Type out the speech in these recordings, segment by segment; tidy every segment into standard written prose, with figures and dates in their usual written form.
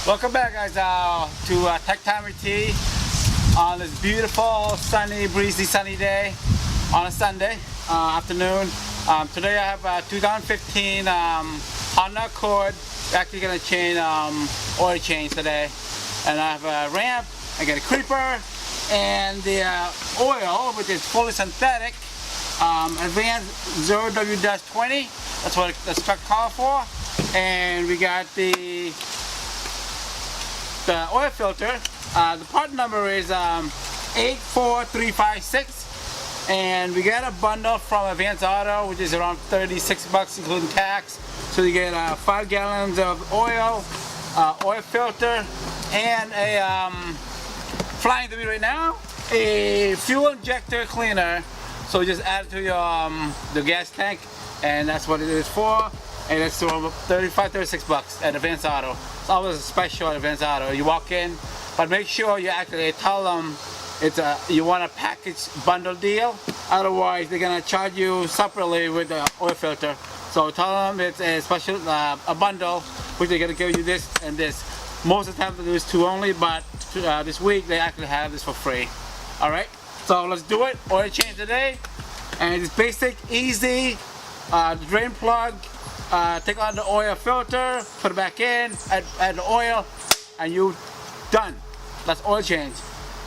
Welcome back, guys, to Tech Time with T on this beautiful, sunny, breezy, sunny day on a Sunday afternoon. Today I have 2015 Honda Accord. We're actually going to change oil change today, and I have a ramp. I got a creeper and the oil, which is fully synthetic, advanced 0W-20. That's what the spec call for. And we got the oil filter. The part number is 84356, and we got a bundle from Advance Auto, which is around 36 bucks including tax. So you get 5 gallons of oil, oil filter, and a flying to me right now, a fuel injector cleaner. So just add it to your the gas tank, and that's what it is for. And it's around 36 bucks at Advance Auto. It's always a special at Advance Auto. You walk in, but make sure you actually tell them you want a package bundle deal. Otherwise, they're gonna charge you separately with the oil filter. So tell them it's a special a bundle, which they're gonna give you this and this. Most of the time they do this 2 only, but this week they actually have this for free. All right, so let's do it. Oil change today, and it's basic, easy. Drain plug. Take out the oil filter, put it back in, add the oil, and you're done. That's oil change.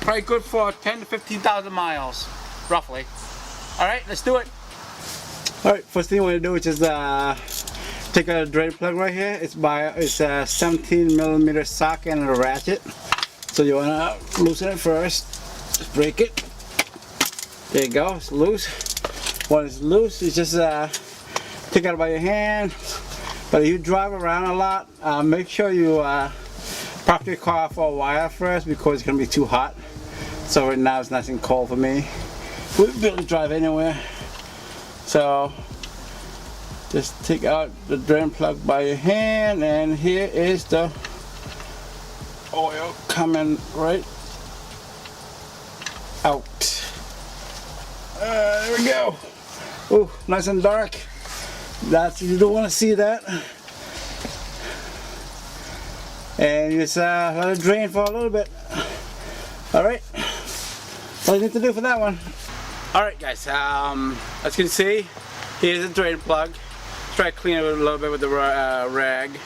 Probably good for 10 to 15,000 miles, roughly. All right, let's do it. All right, first thing you want to do is just take a drain plug right here. It's a 17 millimeter socket and a ratchet. So you want to loosen it first. Just break it. There you go. It's loose. When it's loose, it's just take it out by your hand. But if you drive around a lot, make sure you park your car for a while first, because it's gonna be too hot. So right now it's nice and cold for me. We barely drive anywhere. So just take out the drain plug by your hand, and here is the oil coming right out. There we go. Ooh, nice and dark. You don't want to see that. And you just let it drain for a little bit. Alright, what you need to do for that one. Alright guys, as you can see, here's the drain plug. Let's try to clean it a little bit with the rag.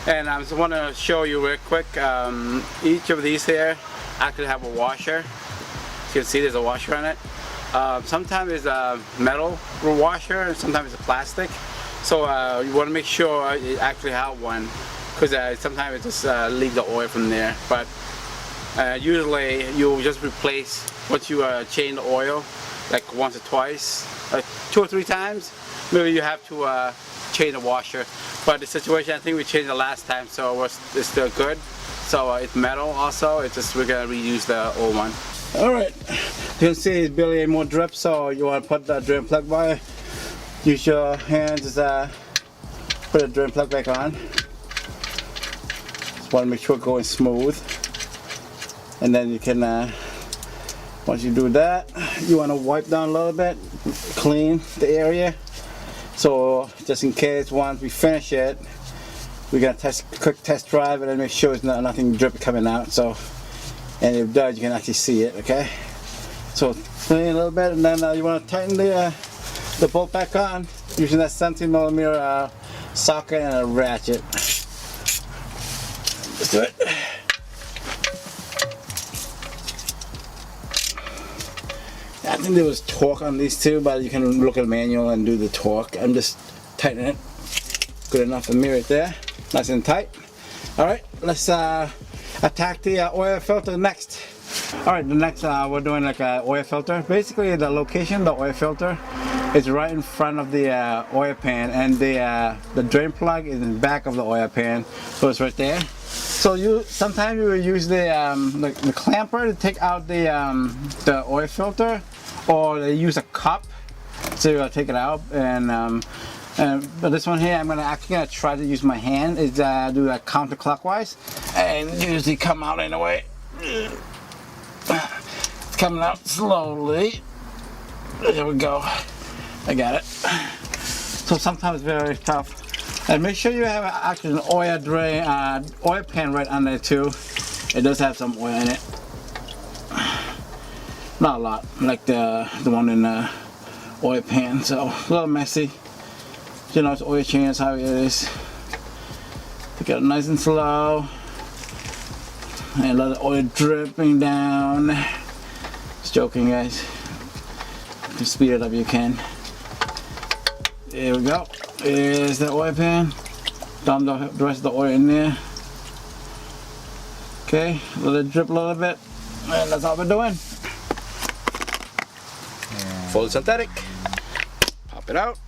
And I just want to show you real quick, each of these here actually have a washer. As you can see, there's a washer on it. Sometimes it's a metal washer, and sometimes it's a plastic. So you want to make sure you actually have one, because sometimes it just leaks the oil from there. But usually you just replace, once you change the oil, like once or twice, 2 or 3 times, maybe you have to change the washer. But the situation, I think we changed the last time, so it's still good. So it's metal also, it's just we're going to reuse the old one. Alright, you can see it's barely any more drip, so you want to put the drain plug by. Use your hands to put the drain plug back on. Just want to make sure it's going smooth. And then you can, once you do that, you want to wipe down a little bit, clean the area. So just in case once we finish it, we're going to quick test drive and then make sure there's nothing dripping coming out. So, and if it does, you can actually see it, okay? So clean a little bit, and then you want to tighten the bolt back on using that 17 millimeter socket and a ratchet. Let's do it. I think there was torque on these two, but you can look at the manual and do the torque. I'm just tightening it. Good enough for me right there. Nice and tight. Alright, let's attack the oil filter next. Alright, the next we're doing like an oil filter. Basically the location of the oil filter is right in front of the oil pan, and the drain plug is in the back of the oil pan, so it's right there. So sometimes you will use the clamper to take out the oil filter, or they use a cup to take it out. But this one here, I'm actually gonna try to use my hand. Is do that counterclockwise, and usually come out anyway. It's coming out slowly. There we go. I got it. So sometimes it's very tough And make sure you have actually an oil drain, oil pan right on there too. It does have some oil in it. Not a lot, like the one in the oil pan, so a little messy. You know, it's oil change, how it is. Take it nice and slow. And let the oil dripping down. Just joking, guys. You can speed it up if you can. There we go. Here's the oil pan. Dump the rest of the oil in there. Okay, let it drip a little bit. And that's all we're doing. Fully synthetic. Pop it out.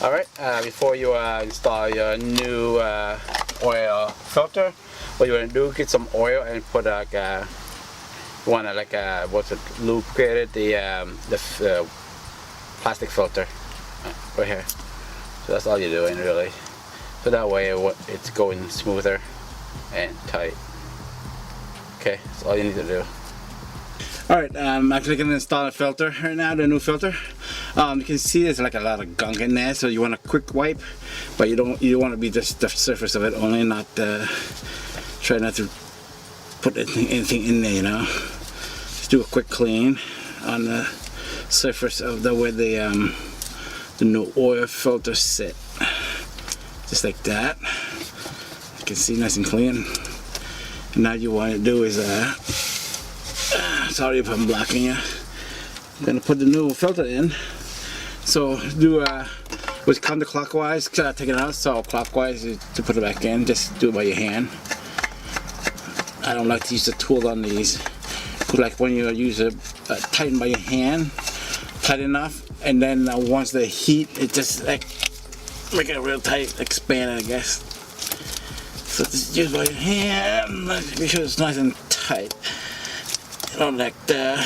Alright, before you install your new oil filter, what you want to do, get some oil and put like you want to like lubricate the plastic filter right here. So that's all you're doing really. So that way it's going smoother and tight. Okay, that's all you need to do. Alright, I'm actually going to install a filter right now, the new filter. You can see there's like a lot of gunk in there, so you want a quick wipe, but you want to be just the surface of it only, not try not to put anything in there, you know. Just do a quick clean on the surface of where the new oil filter sit, just like that. You can see nice and clean. And now you want to do is sorry if I'm blocking you. I'm gonna put the new filter in. So do was counterclockwise, take it out. So clockwise to put it back in. Just do it by your hand. I don't like to use the tool on these. Like when you use it, tighten by your hand, tight enough, and then once the heat, it just like make it real tight, expand it, I guess. So just use by your hand. Make sure it's nice and tight. You know, like the.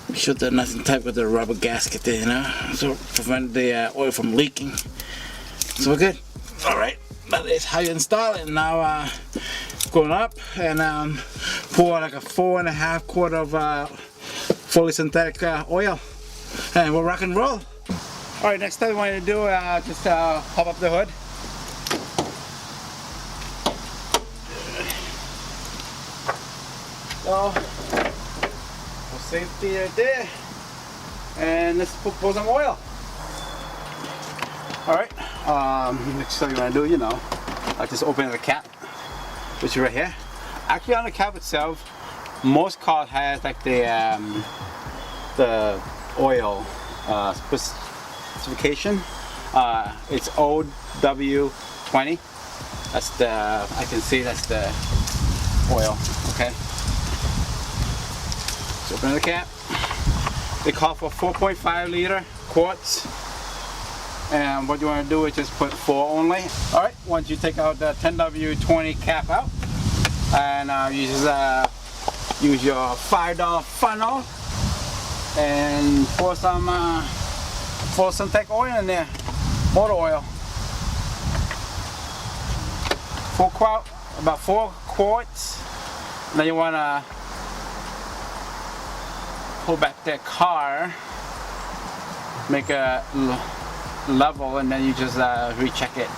Make sure they're nice and tight with the rubber gasket there, you know, so prevent the oil from leaking. So we're good. All right, that is how you install it. Now going up and pour like a 4.5 quart of fully synthetic oil, and we'll rock and roll. All right, next thing we want to do just pop up the hood. So, for safety right there, and let's pour some oil. All right, next thing you want to do, you know, like just open the cap, which is right here. Actually, on the cap itself, most cars has like the oil specification. It's OW20. That's the, I can see that's the oil. Okay. So open the cap. They call for 4.5 liter quarts. And what you want to do is just put 4 only. Alright, once you take out the 10W20 cap out, and use your $5 funnel and pour some synthetic oil in there, motor oil. About 4 quarts. Then you want to pull back the car, make a level, and then you just recheck it,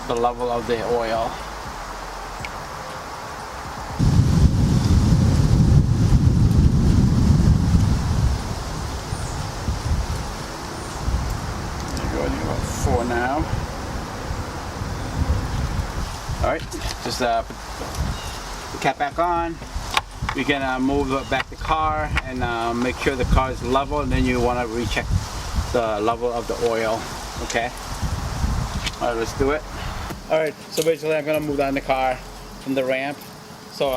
the level of the oil. You're going about 4 now. All right, just put the cap back on. We can move back the car and make sure the car is level, and then you want to recheck the level of the oil. Okay. All right, let's do it. All right. So basically, I'm gonna move down the car from the ramp. So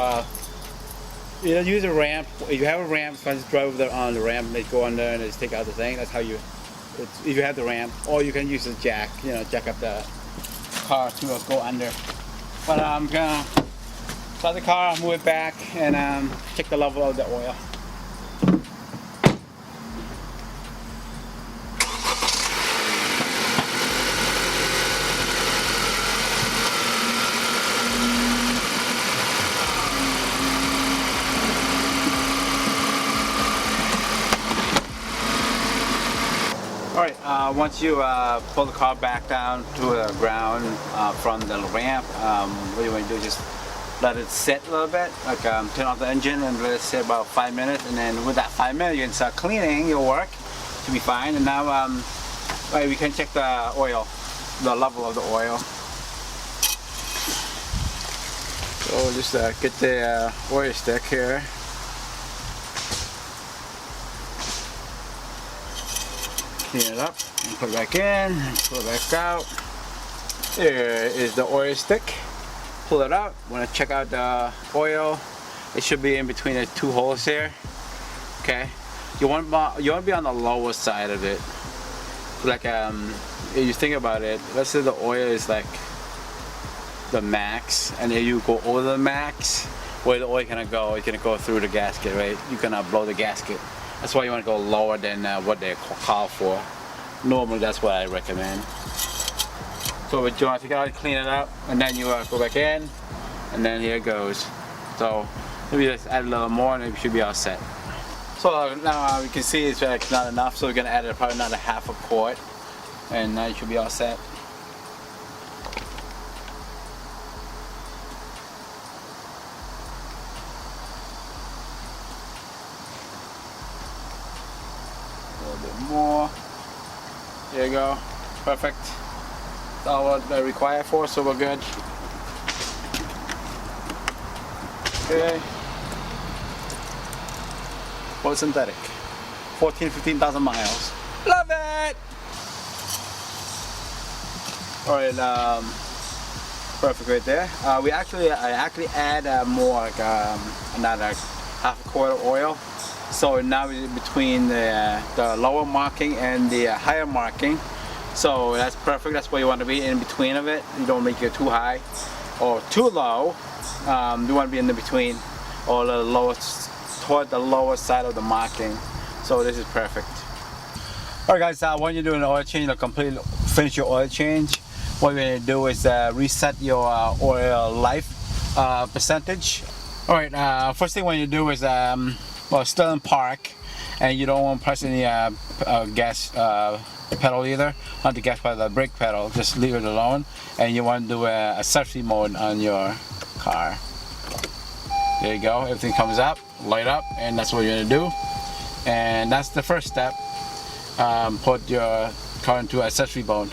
you know, use a ramp. If you have a ramp, so just drive on the ramp and just go under and just take out the thing. That's how you. If you have the ramp, or you can use the jack. You know, jack up the car to go under. But I'm gonna start the car, move it back, and check the level of the oil. once you pull the car back down to the ground from the ramp, what you want to do is just let it sit a little bit, like turn off the engine and let it sit about 5 minutes, and then with that 5 minutes you can start cleaning your work. Should be fine. And now right, we can check the oil, the level of the oil. So just get the oil stick here. Clean it up and put it back in, pull it back out. There is the oil stick. Pull it out. Want to check out the oil? It should be in between the two holes here. Okay. You want to be on the lower side of it. Like if you think about it, let's say the oil is like the max, and then you go over the max, where the oil gonna go? It's gonna go through the gasket, right? You're gonna blow the gasket. That's why you want to go lower than what they call for. Normally, that's what I recommend. So with John, you gotta clean it up, and then you go back in, and then here it goes. So maybe just add a little more, and it should be all set. So now we can see it's like not enough, so we're gonna add probably another half a quart, and now you should be all set. More. There you go. Perfect. That's all what they require for, so we're good. Okay. Full synthetic. 15,000 miles. Love it! Alright, perfect right there. I actually add more, like another half a quart of oil. So now we're between the lower marking and the higher marking. So that's perfect. That's where you want to be, in between of it. You don't make it too high or too low. You want to be in the between, or the lowest, toward the lower side of the marking. So this is perfect. Alright guys, when you're doing an oil change, finish your oil change, what you're going to do is reset your oil life percentage. Alright, first thing when you do is well, still in park, and you don't want to press any gas pedal either, not the gas pedal, the brake pedal, just leave it alone, and you want to do a safety mode on your car. There you go, everything comes up, light up, and that's what you're going to do. And that's the first step. Put your car into accessory mode.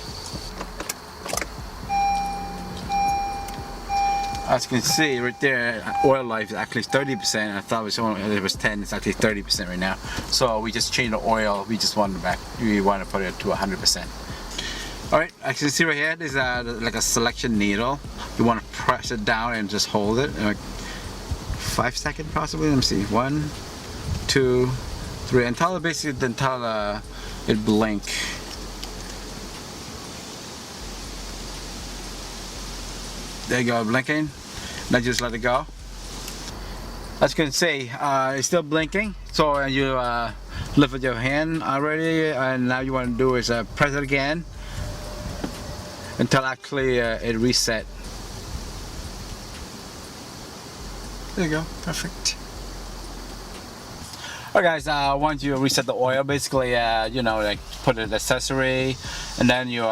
As you can see right there, oil life is actually 30%. I thought it was 10. It's actually 30% right now. So we just changed the oil. We just want we want to put it to 100%. All right, as you can see right here, there's like a selection needle. You want to press it down and just hold it, like 5 seconds possibly. Let me see, 1, 2, 3, until it blink. There you go, blinking. Now just let it go. As you can see, it's still blinking. So you lift with your hand already, and now you want to do is press it again until actually it reset. There you go, perfect. Alright guys, once you reset the oil, basically you know, like put an accessory, and then you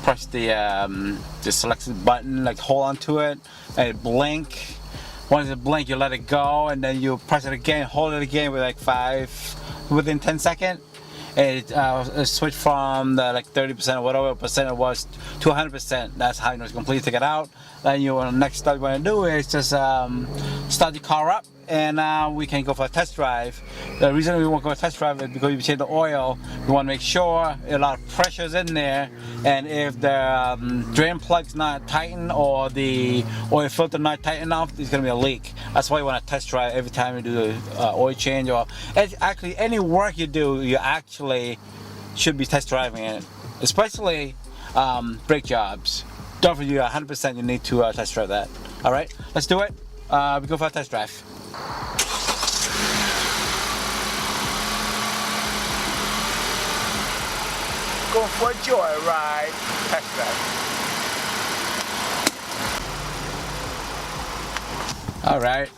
press the selected button, like hold on to it, and it blink. Once it blink, you let it go, and then you press it again, hold it again with like within 10 seconds. It switched from the like 30% or whatever percent it was to 100%. That's how you know it's completely take it out. Then next step you want to do is just start the car up, and we can go for a test drive. The reason we want to go for a test drive is because you change the oil. We want to make sure a lot of pressure is in there, and if the drain plug's not tightened or the oil filter not tight enough, there's going to be a leak. That's why you want to test drive every time you do the oil change, or actually any work you do, you actually should be test driving it, especially brake jobs. Don't forget, 100% you need to test drive that. All right, let's do it. We go for a test drive. Go for a joyride. Test drive. All right,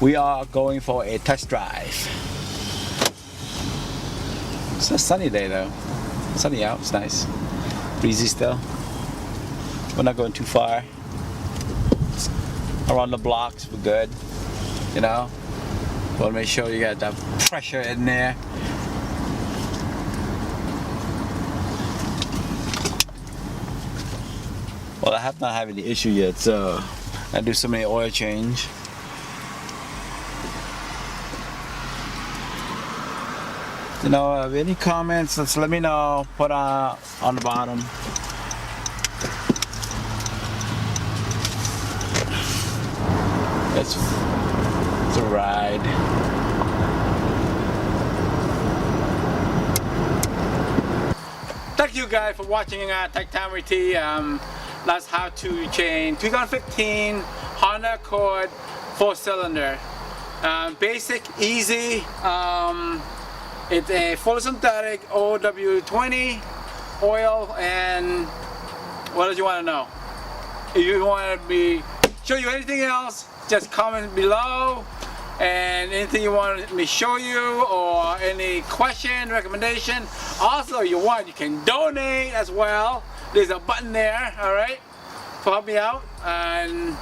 we are going for a test drive. It's a sunny day though. Sunny out, it's nice. Breezy still. We're not going too far. Around the blocks, we're good. You know? Want to make sure you got that pressure in there. Well, I have not had any issue yet, so I do so many oil change. You know, any comments, just let me know. Put on the bottom. It's a ride. Thank you guys for watching Tech Time with T. That's how to change 2015 Honda Accord 4-cylinder. Basic, easy. It's a fully synthetic OW20 oil, and what did you want to know? If you want me to show you anything else, just comment below. And anything you want me to show you, or any question, recommendation. Also, you can donate as well. There's a button there, all right, to help me out. And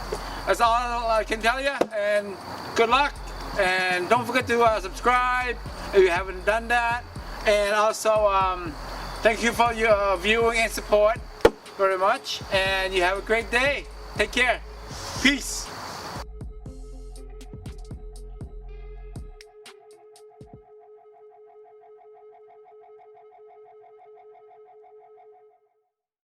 that's all I can tell you. And good luck. And don't forget to subscribe if you haven't done that. And also, thank you for your viewing and support very much. And you have a great day. Take care. Peace.